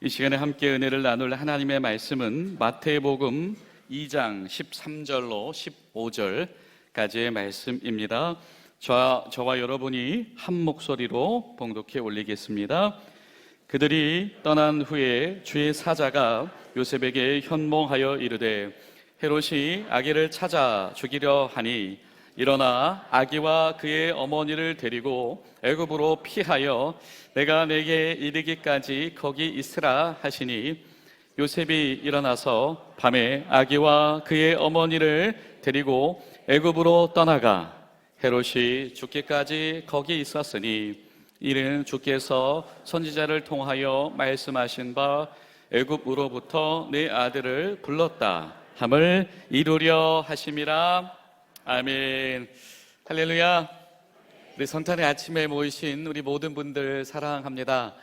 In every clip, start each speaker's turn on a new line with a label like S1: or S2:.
S1: 이 시간에 함께 은혜를 나눌 하나님의 말씀은 마태복음 2장 13절로 15절까지의 말씀입니다. 저와 여러분이 한 목소리로 봉독해 올리겠습니다. 그들이 떠난 후에 주의 사자가 요셉에게 현몽하여 이르되 헤롯이 아기를 찾아 죽이려 하니 일어나 아기와 그의 어머니를 데리고 애굽으로 피하여 내가 내게 이르기까지 거기 있으라 하시니 요셉이 일어나서 밤에 아기와 그의 어머니를 데리고 애굽으로 떠나가 헤롯이 죽기까지 거기 있었으니 이는 주께서 선지자를 통하여 말씀하신 바 애굽으로부터 내 아들을 불렀다 함을 이루려 하심이라. 아멘. 할렐루야. 우리 성탄의 아침에 모이신 우리 모든 분들 사랑합니다.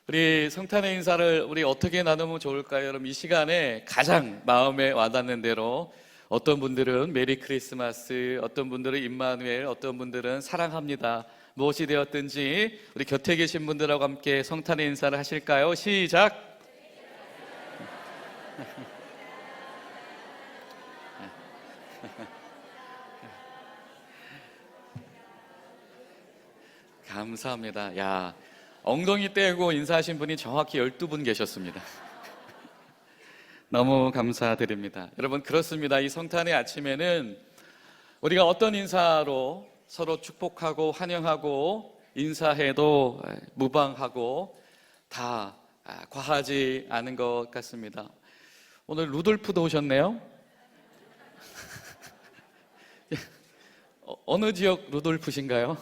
S1: 우리 성탄의 인사를 우리 어떻게 나누면 좋을까요? 여러분, 이 시간에 가장 마음에 와닿는 대로 어떤 분들은 메리 크리스마스, 어떤 분들은 임마누엘, 어떤 분들은 사랑합니다. 무엇이 되었든지 우리 곁에 계신 분들하고 함께 성탄의 인사를 하실까요? 시작. 감사합니다. 야, 엉덩이 떼고 인사하신 분이 정확히 12분 계셨습니다. 너무 감사드립니다. 여러분, 그렇습니다. 이 성탄의 아침에는 우리가 어떤 인사로 서로 축복하고 환영하고 인사해도 무방하고 다 과하지 않은 것 같습니다. 오늘 루돌프도 오셨네요. 어느 지역 루돌프신가요?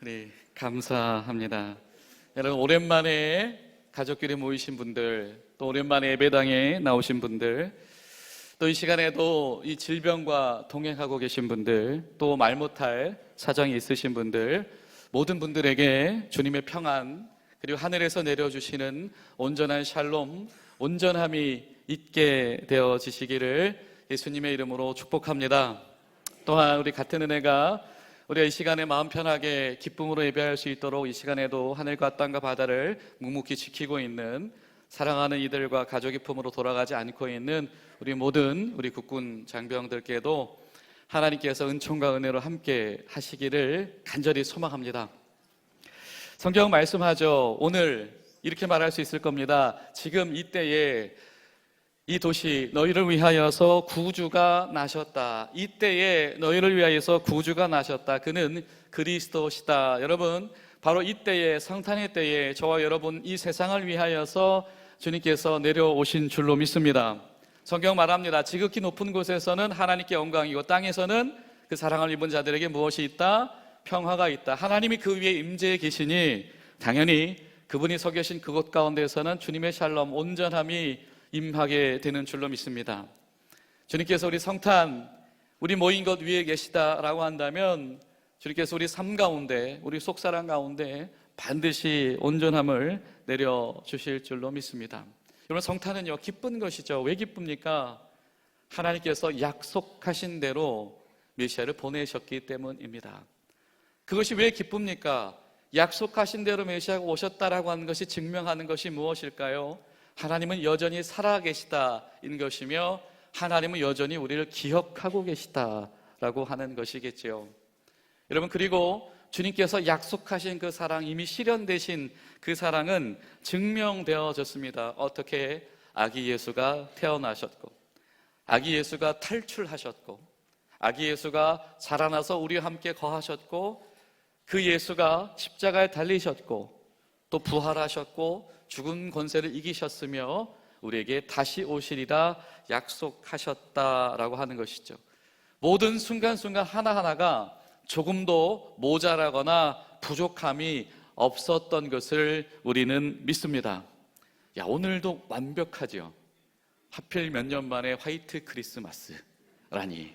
S1: 네, 감사합니다. 여러분, 오랜만에 가족끼리 모이신 분들, 또 오랜만에 예배당에 나오신 분들, 또 이 시간에도 이 질병과 동행하고 계신 분들, 또 말 못할 사정이 있으신 분들, 모든 분들에게 주님의 평안, 그리고 하늘에서 내려주시는 온전한 샬롬, 온전함이 있게 되어지시기를 예수님의 이름으로 축복합니다. 또한 우리 같은 은혜가 우리가 이 시간에 마음 편하게 기쁨으로 예배할 수 있도록 이 시간에도 하늘과 땅과 바다를 묵묵히 지키고 있는 사랑하는 이들과 가족의 품으로 돌아가지 않고 있는 우리 모든 우리 국군 장병들께도 하나님께서 은총과 은혜로 함께 하시기를 간절히 소망합니다. 성경 말씀하죠. 오늘 이렇게 말할 수 있을 겁니다. 지금 이때에 이 도시 너희를 위하여서 구주가 나셨다. 이때에 너희를 위하여서 구주가 나셨다. 그는 그리스도시다. 여러분, 바로 이때에, 성탄의 때에 저와 여러분 이 세상을 위하여서 주님께서 내려오신 줄로 믿습니다. 성경 말합니다. 지극히 높은 곳에서는 하나님께 영광이고 땅에서는 그 사랑을 입은 자들에게 무엇이 있다? 평화가 있다. 하나님이 그 위에 임재해 계시니 당연히 그분이 서 계신 그곳 가운데서는 주님의 샬롬, 온전함이 임하게 되는 줄로 믿습니다. 주님께서 우리 성탄, 우리 모인 것 위에 계시다라고 한다면 주님께서 우리 삶 가운데, 우리 속사람 가운데 반드시 온전함을 내려주실 줄로 믿습니다. 여러분, 성탄은요, 기쁜 것이죠. 왜 기쁩니까? 하나님께서 약속하신 대로 메시아를 보내셨기 때문입니다. 그것이 왜 기쁩니까? 약속하신 대로 메시아가 오셨다라고 하는 것이 증명하는 것이 무엇일까요? 하나님은 여전히 살아계시다인 것이며 하나님은 여전히 우리를 기억하고 계시다라고 하는 것이겠죠. 여러분, 그리고 주님께서 약속하신 그 사랑, 이미 실현되신 그 사랑은 증명되어졌습니다. 어떻게? 아기 예수가 태어나셨고, 아기 예수가 탈출하셨고, 아기 예수가 자라나서 우리와 함께 거하셨고, 그 예수가 십자가에 달리셨고 또 부활하셨고 죽은 권세를 이기셨으며 우리에게 다시 오시리라 약속하셨다라고 하는 것이죠. 모든 순간순간 하나하나가 조금도 모자라거나 부족함이 없었던 것을 우리는 믿습니다. 야, 오늘도 완벽하죠. 하필 몇 년 만에 화이트 크리스마스라니.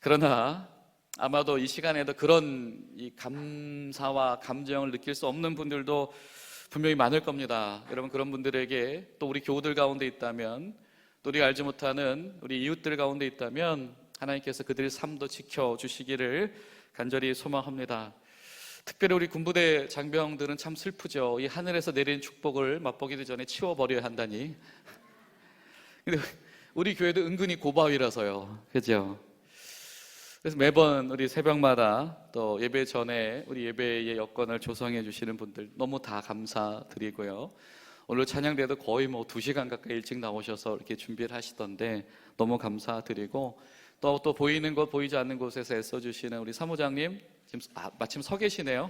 S1: 그러나 아마도 이 시간에도 그런 이 감사와 감정을 느낄 수 없는 분들도 분명히 많을 겁니다. 여러분, 그런 분들에게 또 우리 교우들 가운데 있다면, 또 우리가 알지 못하는 우리 이웃들 가운데 있다면 하나님께서 그들의 삶도 지켜주시기를 간절히 소망합니다. 특별히 우리 군부대 장병들은 참 슬프죠. 이 하늘에서 내린 축복을 맛보기도 전에 치워버려야 한다니. 근데 우리 교회도 은근히 고바위라서요. 그죠? 그래서 매번 우리 새벽마다 또 예배 전에 우리 예배의 여건을 조성해 주시는 분들 너무 다 감사드리고요. 오늘 찬양대도 거의 뭐 2시간 가까이 일찍 나오셔서 이렇게 준비를 하시던데 너무 감사드리고, 또 보이는 곳 보이지 않는 곳에서 애써주시는 우리 사무장님 지금 마침 서 계시네요.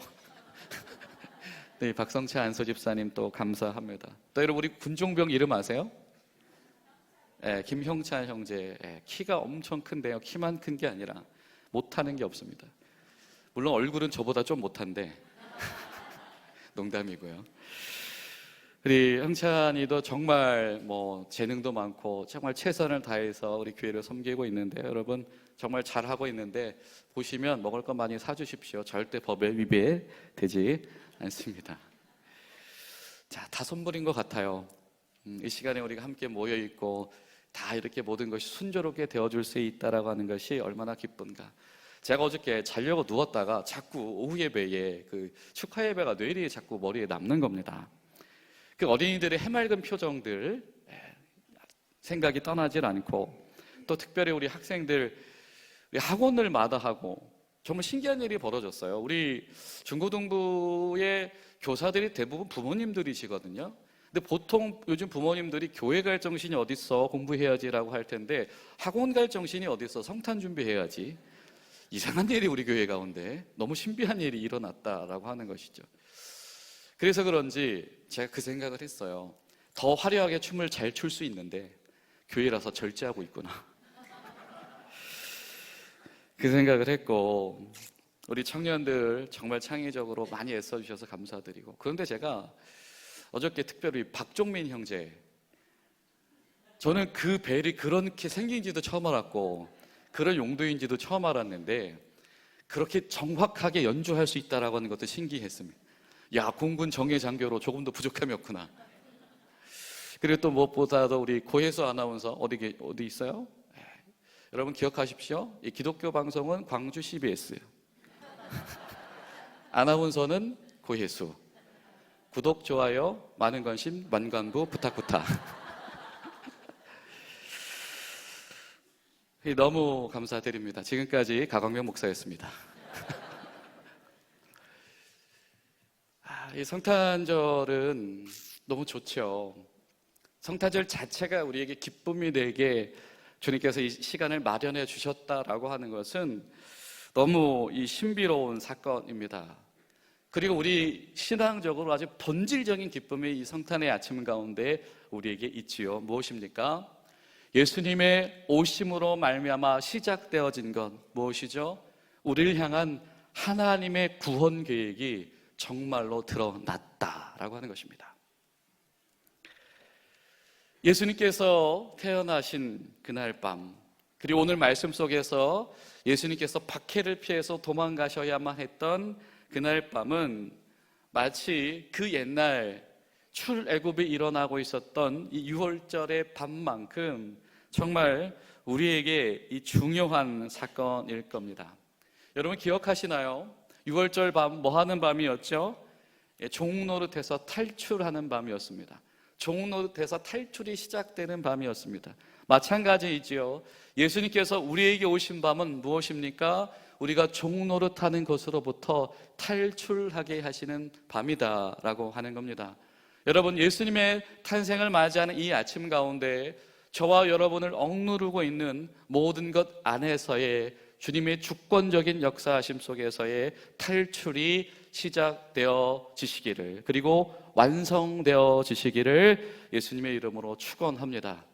S1: 네, 박성채 안소집사님 또 감사합니다. 또 여러분 우리 군종병 이름 아세요? 네, 김형찬 형제. 네, 키가 엄청 큰데요, 키만 큰 게 아니라 못하는 게 없습니다. 물론 얼굴은 저보다 좀 못한데 농담이고요. 우리 형찬이도 정말 뭐 재능도 많고 정말 최선을 다해서 우리 교회를 섬기고 있는데, 여러분 정말 잘하고 있는데 보시면 먹을 것 많이 사주십시오. 절대 법에 위배되지 않습니다. 자, 다 선물인 것 같아요. 이 시간에 우리가 함께 모여있고 다 이렇게 모든 것이 순조롭게 되어줄 수 있다라고 하는 것이 얼마나 기쁜가. 제가 어저께 자려고 누웠다가 자꾸 오후 예배에 그 축하 예배가 뇌리에 자꾸 머리에 남는 겁니다. 그 어린이들의 해맑은 표정들, 생각이 떠나질 않고, 또 특별히 우리 학생들 학원을 마다하고 정말 신기한 일이 벌어졌어요. 우리 중고등부의 교사들이 대부분 부모님들이시거든요. 근데 보통 요즘 부모님들이 교회 갈 정신이 어딨어, 공부해야지라고 할 텐데 학원 갈 정신이 어딨어, 성탄 준비해야지. 이상한 일이 우리 교회 가운데 너무 신비한 일이 일어났다라고 하는 것이죠. 그래서 그런지 제가 그 생각을 했어요. 더 화려하게 춤을 잘 출 수 있는데 교회라서 절제하고 있구나. 그 생각을 했고, 우리 청년들 정말 창의적으로 많이 애써주셔서 감사드리고, 그런데 제가 어저께 특별히 박종민 형제, 저는 그 벨이 그렇게 생긴지도 처음 알았고 그런 용도인지도 처음 알았는데 그렇게 정확하게 연주할 수 있다라고 하는 것도 신기했습니다. 야, 공군 정예 장교로 조금도 부족함이 없구나. 그리고 또 무엇보다도 우리 고혜수 아나운서 어디 있어요? 여러분 기억하십시오. 이 기독교 방송은 광주 CBS, 아나운서는 고혜수. 구독, 좋아요, 많은 관심, 만관부 부탁. 너무 감사드립니다. 지금까지 가광명 목사였습니다. 이 성탄절은 너무 좋죠. 성탄절 자체가 우리에게 기쁨이 되게 주님께서 이 시간을 마련해 주셨다라고 하는 것은 너무 이 신비로운 사건입니다. 그리고 우리 신앙적으로 아주 본질적인 기쁨이 이 성탄의 아침 가운데 우리에게 있지요. 무엇입니까? 예수님의 오심으로 말미암아 시작되어진 것 무엇이죠? 우리를 향한 하나님의 구원 계획이 정말로 드러났다라고 하는 것입니다. 예수님께서 태어나신 그날 밤, 그리고 오늘 말씀 속에서 예수님께서 박해를 피해서 도망가셔야만 했던 그날 밤은 마치 그 옛날 출애굽이 일어나고 있었던 이 유월절의 밤만큼 정말 우리에게 이 중요한 사건일 겁니다. 여러분 기억하시나요? 유월절 밤 뭐 하는 밤이었죠? 종노릇해서 탈출하는 밤이었습니다. 종노릇해서 탈출이 시작되는 밤이었습니다. 마찬가지이지요. 예수님께서 우리에게 오신 밤은 무엇입니까? 우리가 종노릇하는 것으로부터 탈출하게 하시는 밤이다라고 하는 겁니다. 여러분, 예수님의 탄생을 맞이하는 이 아침 가운데 저와 여러분을 억누르고 있는 모든 것 안에서의 주님의 주권적인 역사하심 속에서의 탈출이 시작되어지시기를, 그리고 완성되어지시기를 예수님의 이름으로 축원합니다.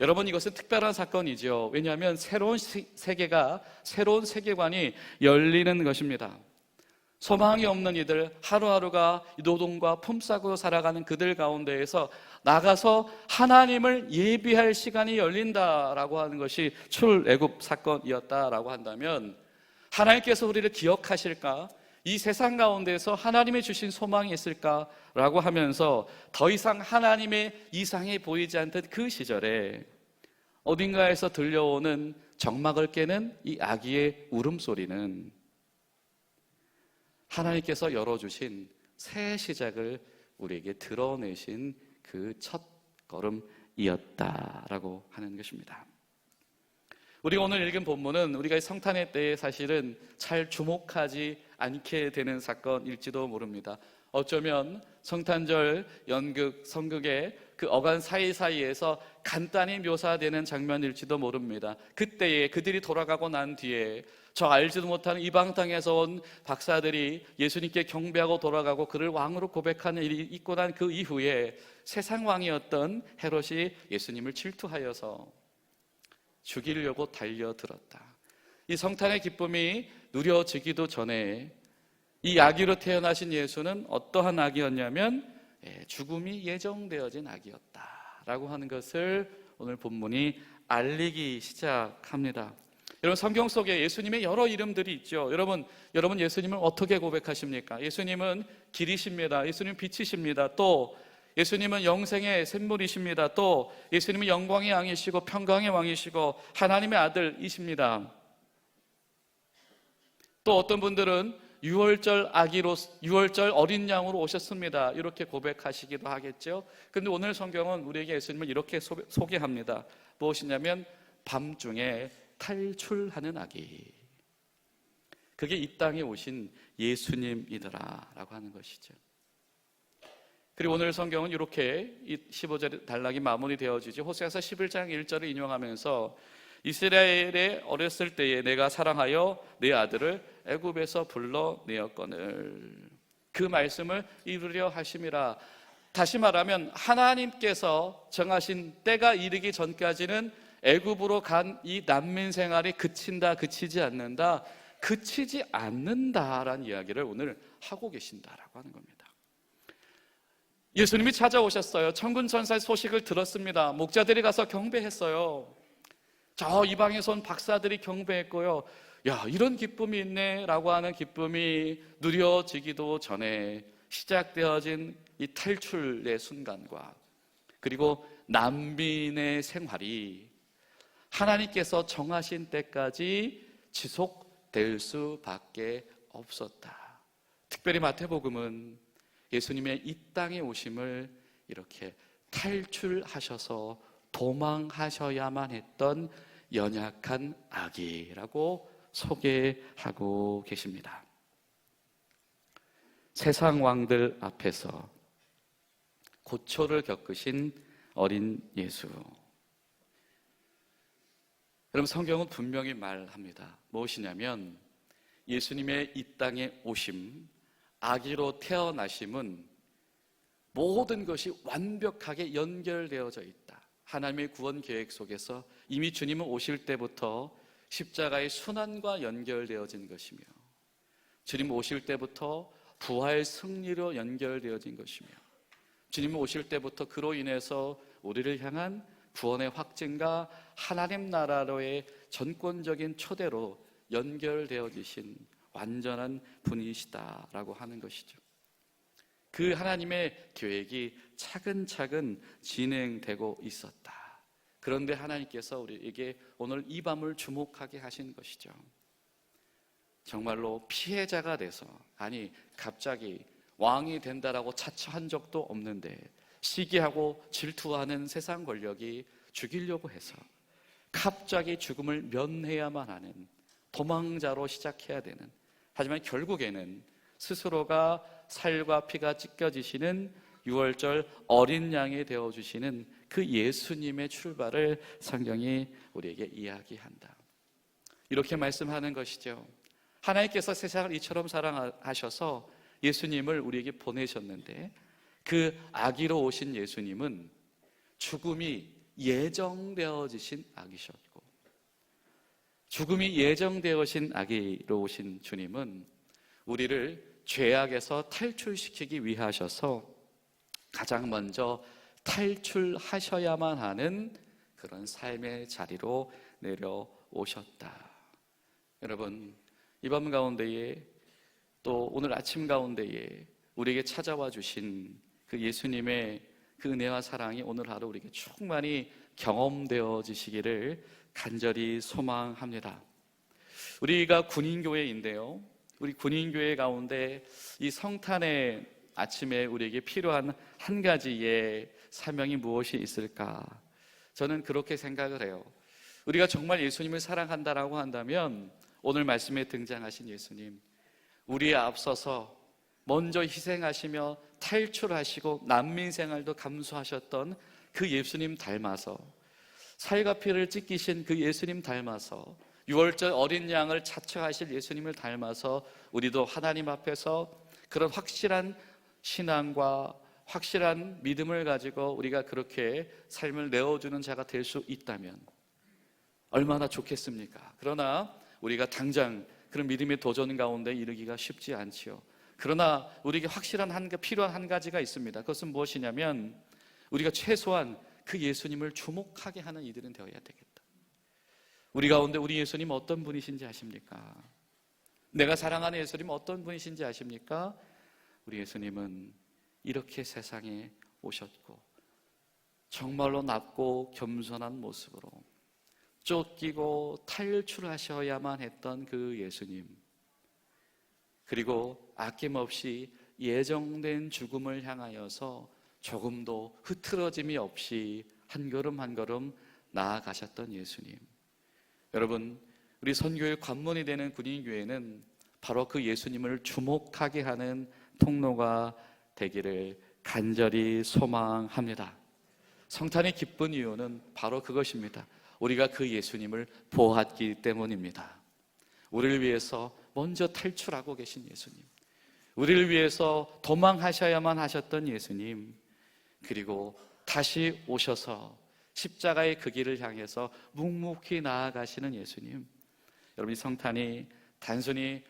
S1: 여러분, 이것은 특별한 사건이죠. 왜냐하면 새로운 세계가, 새로운 세계관이 열리는 것입니다. 소망이 없는 이들, 하루하루가 노동과 품삯으로 살아가는 그들 가운데에서 나가서 하나님을 예비할 시간이 열린다라고 하는 것이 출애굽 사건이었다라고 한다면, 하나님께서 우리를 기억하실까? 이 세상 가운데서 하나님이 주신 소망이 있을까라고 하면서 더 이상 하나님의 이상이 보이지 않던 그 시절에 어딘가에서 들려오는 정막을 깨는 이 아기의 울음소리는 하나님께서 열어주신 새 시작을 우리에게 드러내신 그 첫 걸음이었다라고 하는 것입니다. 우리가 오늘 읽은 본문은 우리가 성탄의 때에 사실은 잘 주목하지 않게 되는 사건일지도 모릅니다. 어쩌면 성탄절 연극, 성극의 그 어간 사이사이에서 간단히 묘사되는 장면일지도 모릅니다. 그때에 그들이 돌아가고 난 뒤에 저 알지도 못하는 이방 땅에서 온 박사들이 예수님께 경배하고 돌아가고 그를 왕으로 고백하는 일이 있고 난 그 이후에 세상 왕이었던 헤롯이 예수님을 질투하여서 죽이려고 달려들었다. 이 성탄의 기쁨이 누려지기도 전에 이 아기로 태어나신 예수는 어떠한 아기였냐면 죽음이 예정되어진 아기였다라고 하는 것을 오늘 본문이 알리기 시작합니다. 여러분, 성경 속에 예수님의 여러 이름들이 있죠. 여러분 예수님을 어떻게 고백하십니까? 예수님은 길이십니다. 예수님은 빛이십니다. 또 예수님은 영생의 샘물이십니다. 또 예수님은 영광의 왕이시고 평강의 왕이시고 하나님의 아들이십니다. 또 어떤 분들은 유월절 어린 양으로 오셨습니다. 이렇게 고백하시기도 하겠죠. 그런데 오늘 성경은 우리에게 예수님을 이렇게 소개합니다. 무엇이냐면 밤중에 탈출하는 아기. 그게 이 땅에 오신 예수님이더라라고 하는 것이죠. 그리고 오늘 성경은 이렇게 15절 단락이 마무리되어지죠. 호세아서 11장 1절을 인용하면서 이스라엘에 어렸을 때에 내가 사랑하여 내 아들을 애굽에서 불러내었거늘 그 말씀을 이루려 하심이라. 다시 말하면 하나님께서 정하신 때가 이르기 전까지는 애굽으로 간 이 난민 생활이 그치지 않는다라는 이야기를 오늘 하고 계신다라고 하는 겁니다. 예수님이 찾아오셨어요. 천군 천사의 소식을 들었습니다. 목자들이 가서 경배했어요. 저 이방에서 온 박사들이 경배했고요. 야, 이런 기쁨이 있네 라고 하는 기쁨이 누려지기도 전에 시작되어진 이 탈출의 순간과 그리고 난민의 생활이 하나님께서 정하신 때까지 지속될 수밖에 없었다. 특별히 마태복음은 예수님의 이 땅에 오심을 이렇게 탈출하셔서 도망하셔야만 했던 연약한 아기라고 소개하고 계십니다. 세상 왕들 앞에서 고초를 겪으신 어린 예수. 여러분, 성경은 분명히 말합니다. 무엇이냐면 예수님의 이 땅에 오심, 아기로 태어나심은 모든 것이 완벽하게 연결되어져 있다. 하나님의 구원 계획 속에서 이미 주님은 오실 때부터 십자가의 순환과 연결되어진 것이며 주님 오실 때부터 부활 승리로 연결되어진 것이며 주님 오실 때부터 그로 인해서 우리를 향한 구원의 확증과 하나님 나라로의 전권적인 초대로 연결되어지신 완전한 분이시다라고 하는 것이죠. 그 하나님의 계획이 차근차근 진행되고 있었다. 그런데 하나님께서 우리에게 오늘 이 밤을 주목하게 하신 것이죠. 정말로 피해자가 돼서, 아니 갑자기 왕이 된다라고 자처한 적도 없는데 시기하고 질투하는 세상 권력이 죽이려고 해서 갑자기 죽음을 면해야만 하는 도망자로 시작해야 되는, 하지만 결국에는 스스로가 살과 피가 찢겨지시는 유월절 어린 양이 되어주시는 그 예수님의 출발을 성경이 우리에게 이야기한다. 이렇게 말씀하는 것이죠. 하나님께서 세상을 이처럼 사랑하셔서 예수님을 우리에게 보내셨는데 그 아기로 오신 예수님은 죽음이 예정되어지신 아기셨고, 죽음이 예정되어진 아기로 오신 주님은 우리를 죄악에서 탈출시키기 위하셔서 가장 먼저 탈출하셔야만 하는 그런 삶의 자리로 내려오셨다. 여러분, 이 밤 가운데에 또 오늘 아침 가운데에 우리에게 찾아와 주신 그 예수님의 그 은혜와 사랑이 오늘 하루 우리에게 충만히 경험되어지시기를 간절히 소망합니다. 우리가 군인교회인데요, 우리 군인교회 가운데 이 성탄의 아침에 우리에게 필요한 한 가지의 사명이 무엇이 있을까? 저는 그렇게 생각을 해요. 우리가 정말 예수님을 사랑한다라고 한다면 오늘 말씀에 등장하신 예수님, 우리에 앞서서 먼저 희생하시며 탈출하시고 난민 생활도 감수하셨던 그 예수님 닮아서, 살과 피를 찢기신 그 예수님 닮아서, 유월절 어린 양을 자처하실 예수님을 닮아서 우리도 하나님 앞에서 그런 확실한 신앙과 확실한 믿음을 가지고 우리가 그렇게 삶을 내어주는 자가 될 수 있다면 얼마나 좋겠습니까? 그러나 우리가 당장 그런 믿음의 도전 가운데 이르기가 쉽지 않지요. 그러나 우리에게 확실한 필요한 한 가지가 있습니다. 그것은 무엇이냐면 우리가 최소한 그 예수님을 주목하게 하는 이들은 되어야 되겠다. 우리 가운데 우리 예수님 어떤 분이신지 아십니까? 내가 사랑하는 예수님 어떤 분이신지 아십니까? 우리 예수님은 이렇게 세상에 오셨고 정말로 낮고 겸손한 모습으로 쫓기고 탈출하셔야만 했던 그 예수님, 그리고 아낌없이 예정된 죽음을 향하여서 조금도 흐트러짐이 없이 한 걸음 한 걸음 나아가셨던 예수님. 여러분, 우리 선교의 관문이 되는 군인교회는 바로 그 예수님을 주목하게 하는 통로가 되기를 간절히 소망합니다. 성탄이 기쁜 이유는 바로 그것입니다. 우리가 그 예수님을 보았기 때문입니다. 우리를 위해서 먼저 탈출하고 계신 예수님, 우리를 위해서 도망하셔야만 하셨던 예수님, 그리고 다시 오셔서 십자가의 그 길을 향해서 묵묵히 나아가시는 예수님. 여러분, 이 성탄이 단순히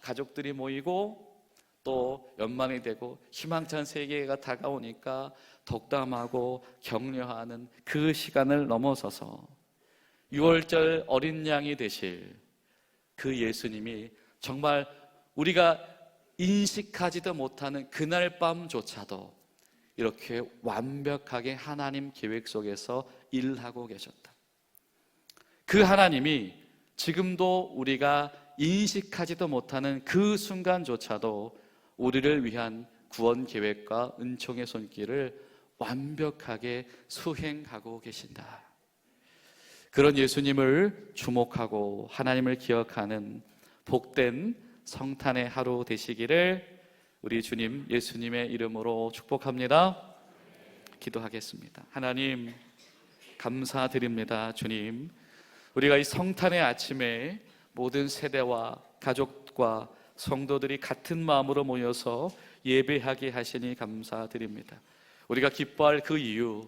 S1: 가족들이 모이고 또 연말이 되고 희망찬 세계가 다가오니까 덕담하고 격려하는 그 시간을 넘어서서 유월절 어린 양이 되실 그 예수님이 정말 우리가 인식하지도 못하는 그날 밤조차도 이렇게 완벽하게 하나님 계획 속에서 일하고 계셨다. 그 하나님이 지금도 우리가 인식하지도 못하는 그 순간조차도 우리를 위한 구원 계획과 은총의 손길을 완벽하게 수행하고 계신다. 그런 예수님을 주목하고 하나님을 기억하는 복된 성탄의 하루 되시기를 우리 주님 예수님의 이름으로 축복합니다. 기도하겠습니다. 하나님, 감사드립니다. 주님, 우리가 이 성탄의 아침에 모든 세대와 가족과 성도들이 같은 마음으로 모여서 예배하게 하시니 감사드립니다. 우리가 기뻐할 그 이유,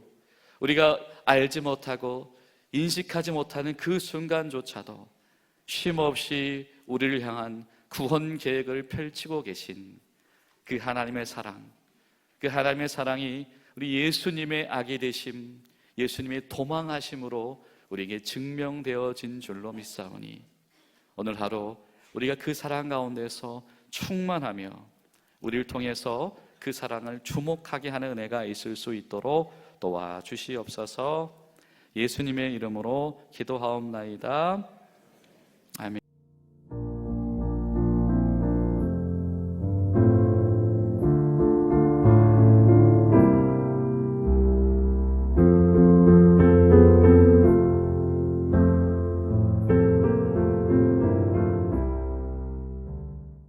S1: 우리가 알지 못하고 인식하지 못하는 그 순간조차도 쉼없이 우리를 향한 구원 계획을 펼치고 계신 그 하나님의 사랑, 그 하나님의 사랑이 우리 예수님의 아기 되심, 예수님의 도망하심으로 우리에게 증명되어진 줄로 믿사오니 오늘 하루 우리가 그 사랑 가운데서 충만하며 우리를 통해서 그 사랑을 주목하게 하는 은혜가 있을 수 있도록 도와주시옵소서. 예수님의 이름으로 기도하옵나이다.